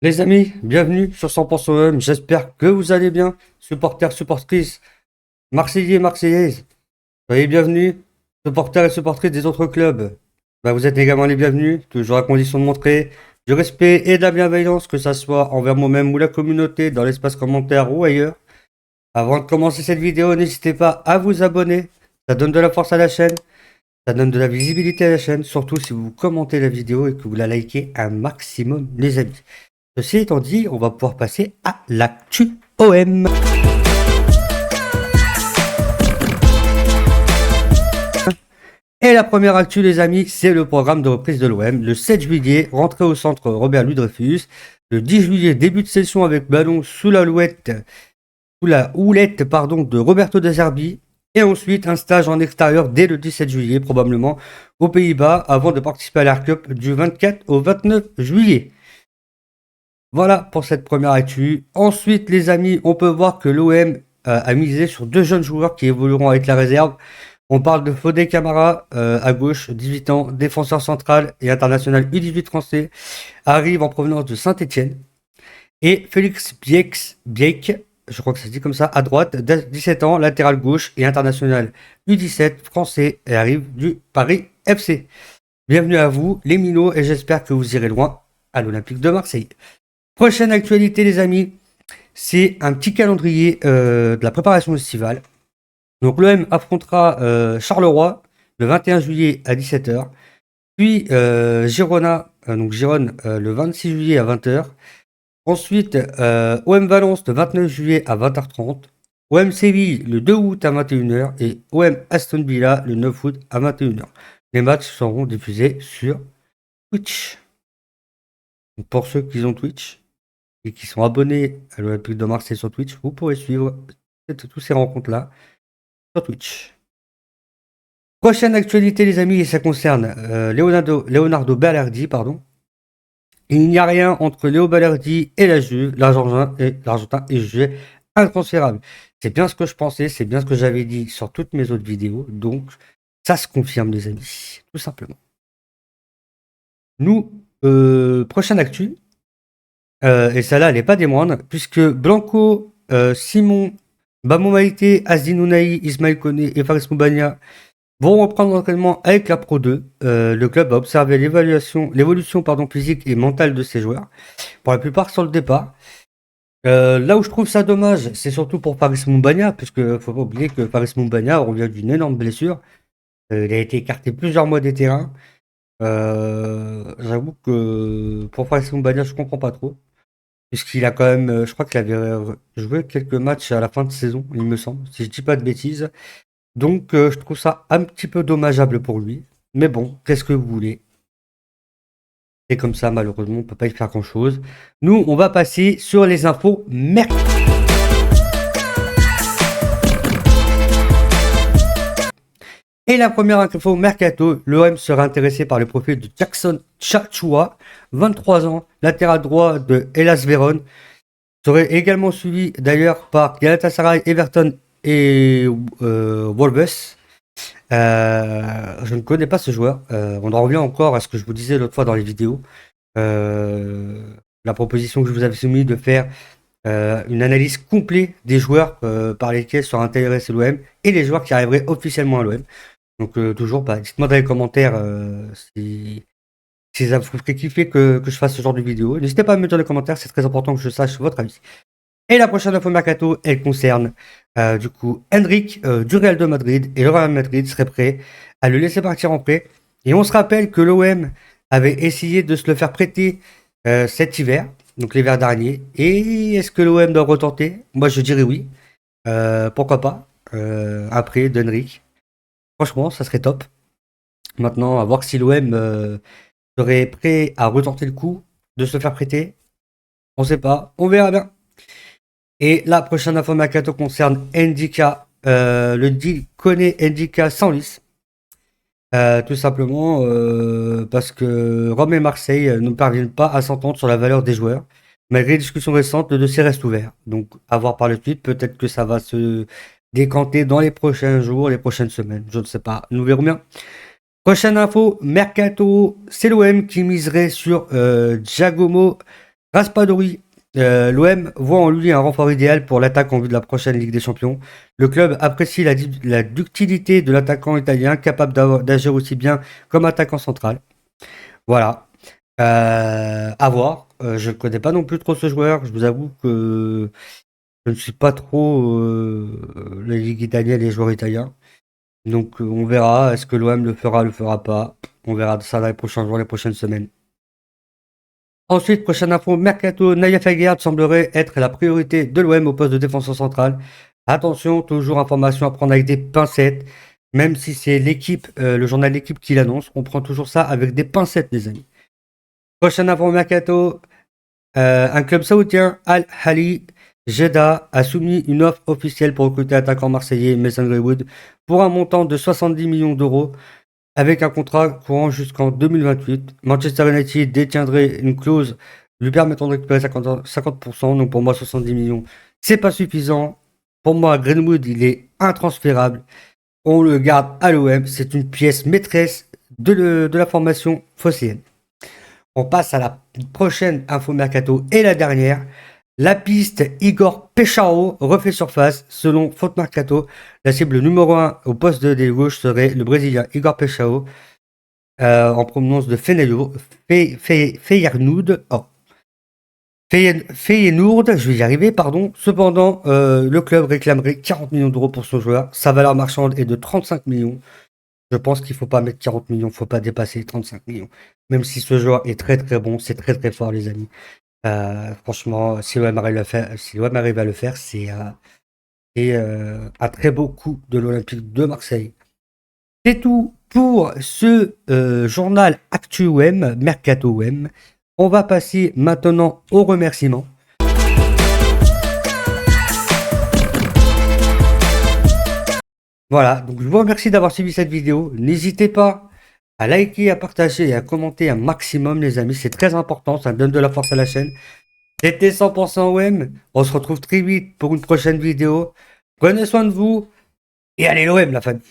Les amis, bienvenue sur 100% OM, j'espère que vous allez bien. Supporters, supportrices, Marseillais, Marseillaises, soyez bienvenus. Supporters et supportrices des autres clubs, vous êtes également les bienvenus, toujours à condition de montrer du respect et de la bienveillance, que ça soit envers moi-même ou la communauté, dans l'espace commentaire ou ailleurs. Avant de commencer cette vidéo, n'hésitez pas à vous abonner, ça donne de la force à la chaîne, ça donne de la visibilité à la chaîne, surtout si vous commentez la vidéo et que vous la likez un maximum, les amis. Ceci étant dit, on va pouvoir passer à l'actu OM. Et la première actu, les amis, c'est le programme de reprise de l'OM. Le 7 juillet, rentrée au centre Robert Louis-Dreyfus. Le 10 juillet, début de session avec ballon sous la houlette de Roberto De Zerbi. Et ensuite, un stage en extérieur dès le 17 juillet, probablement aux Pays-Bas, avant de participer à l'Air Cup du 24 au 29 juillet. Voilà pour cette première actu. Ensuite, les amis, on peut voir que l'OM a misé sur deux jeunes joueurs qui évolueront avec la réserve. On parle de Fodé Camara, à gauche, 18 ans, défenseur central et international U18 français, arrive en provenance de Saint-Etienne. Et Félix Biek, je crois que ça se dit comme ça, à droite, 17 ans, latéral gauche et international U17 français, et arrive du Paris FC. Bienvenue à vous, les minots, et j'espère que vous irez loin à l'Olympique de Marseille. Prochaine actualité, les amis, c'est un petit calendrier de la préparation estivale. Donc l'OM affrontera Charleroi le 21 juillet à 17h, puis Girona, Gironne le 26 juillet à 20h. Ensuite, OM Valence le 29 juillet à 20h30, OM Séville le 2 août à 21h et OM Aston Villa le 9 août à 21h. Les matchs seront diffusés sur Twitch. Donc, pour ceux qui ont Twitch et qui sont abonnés à l'Olympique de Marseille sur Twitch, vous pourrez suivre toutes ces rencontres-là sur Twitch. Prochaine actualité, les amis, et ça concerne Leonardo Balerdi, pardon. Il n'y a rien entre Léo Balerdi et la Juve, l'Argentin est jugé intransférable. C'est bien ce que je pensais, c'est bien ce que j'avais dit sur toutes mes autres vidéos, donc ça se confirme, les amis, tout simplement. Nous, prochaine actu, et celle-là, elle n'est pas des moindres, puisque Blanco, Simon, Bamou Maïté, Azdin Ounahi, Ismaël Koné et Faris Moubania vont reprendre l'entraînement avec la Pro 2. Le club a observé l'évolution physique et mentale de ses joueurs, pour la plupart sur le départ. Là où je trouve ça dommage, c'est surtout pour Faris Moubania, puisque faut pas oublier que Faris Moubania revient d'une énorme blessure. Il a été écarté plusieurs mois des terrains. J'avoue que pour Faris Moubania, je comprends pas trop. Puisqu'il a quand même, je crois qu'il avait joué quelques matchs à la fin de saison, il me semble, si je dis pas de bêtises. Donc je trouve ça un petit peu dommageable pour lui. Mais bon, qu'est-ce que vous voulez? C'est comme ça, malheureusement, on peut pas y faire grand-chose. Nous, on va passer sur les infos mercato. Et la première info mercato, l'OM sera intéressé par le profil de Jackson Tchatchoua, 23 ans, latéral droit de Hellas Vérone. Serait également suivi d'ailleurs par Galatasaray, Everton et Wolves. Je ne connais pas ce joueur. On en revient encore à ce que je vous disais l'autre fois dans les vidéos. La proposition que je vous avais soumise de faire une analyse complète des joueurs par lesquels sera intéressé l'OM et les joueurs qui arriveraient officiellement à l'OM. Donc toujours, dites-moi dans les commentaires si ça vous ferait kiffer que je fasse ce genre de vidéo. N'hésitez pas à me mettre dans les commentaires, c'est très important que je sache votre avis. Et la prochaine info mercato, elle concerne du coup Endrick du Real de Madrid. Et le Real Madrid serait prêt à le laisser partir en prêt. Et on se rappelle que l'OM avait essayé de se le faire prêter cet hiver, donc l'hiver dernier. Et est-ce que l'OM doit retenter? Moi je dirais oui. Pourquoi pas après d'Endrick. Franchement, ça serait top. Maintenant, à voir si l'OM serait prêt à retenter le coup de se le faire prêter. On sait pas, on verra bien. Et la prochaine info mercato concerne Ndika. Le deal connaît Ndika sans lice. Tout simplement parce que Rome et Marseille ne parviennent pas à s'entendre sur la valeur des joueurs. Malgré les discussions récentes, le dossier reste ouvert. Donc, à voir par la suite. Peut-être que ça va se décanter dans les prochains jours, les prochaines semaines. Je ne sais pas. Nous verrons bien. Prochaine info, mercato, c'est l'OM qui miserait sur Giacomo Raspadori, l'OM voit en lui un renfort idéal pour l'attaque en vue de la prochaine Ligue des Champions. Le club apprécie la ductilité de l'attaquant italien, capable d'agir aussi bien comme attaquant central. Voilà. À voir. Je ne connais pas non plus trop ce joueur. Je vous avoue que je ne suis pas trop la Ligue italienne et les joueurs italiens. Donc on verra. Est-ce que l'OM le fera pas. On verra ça dans les prochains jours, les prochaines semaines. Ensuite, prochaine info, Mercato, Naya Fagard semblerait être la priorité de l'OM au poste de défenseur central. Attention, toujours information à prendre avec des pincettes. Même si c'est l'équipe, le journal L'équipe qui l'annonce, on prend toujours ça avec des pincettes, les amis. Prochaine info, Mercato, un club saoudien, Al-Hali Jeddah, a soumis une offre officielle pour recruter l'attaquant marseillais Mason Greenwood pour un montant de 70 millions d'euros. Avec un contrat courant jusqu'en 2028, Manchester United détiendrait une clause lui permettant de récupérer 50%, donc pour moi 70 millions, c'est pas suffisant. Pour moi, Greenwood, il est intransférable. On le garde à l'OM, c'est une pièce maîtresse de la formation phocéenne. On passe à la prochaine info mercato et la dernière. La piste Igor Pechao refait surface. Selon Foot Mercato, la cible numéro 1 au poste de l'aile gauche serait le Brésilien Igor Pechao, en provenance de Feyenoord. Feyenoord, je vais y arriver, pardon. Cependant, le club réclamerait 40 millions d'euros pour ce joueur. Sa valeur marchande est de 35 millions. Je pense qu'il ne faut pas mettre 40 millions, il ne faut pas dépasser 35 millions. Même si ce joueur est très très bon, c'est très très fort, les amis. Franchement, si l'OM arrive à le faire, c'est un très beau coup de l'Olympique de Marseille. C'est tout pour ce journal Actu OM, Mercato OM. On va passer maintenant aux remerciements. Voilà, donc je vous remercie d'avoir suivi cette vidéo. N'hésitez pas à liker, à partager et à commenter un maximum, les amis. C'est très important, ça donne de la force à la chaîne. C'était 100% OM. On se retrouve très vite pour une prochaine vidéo. Prenez soin de vous et allez l'OM, la famille.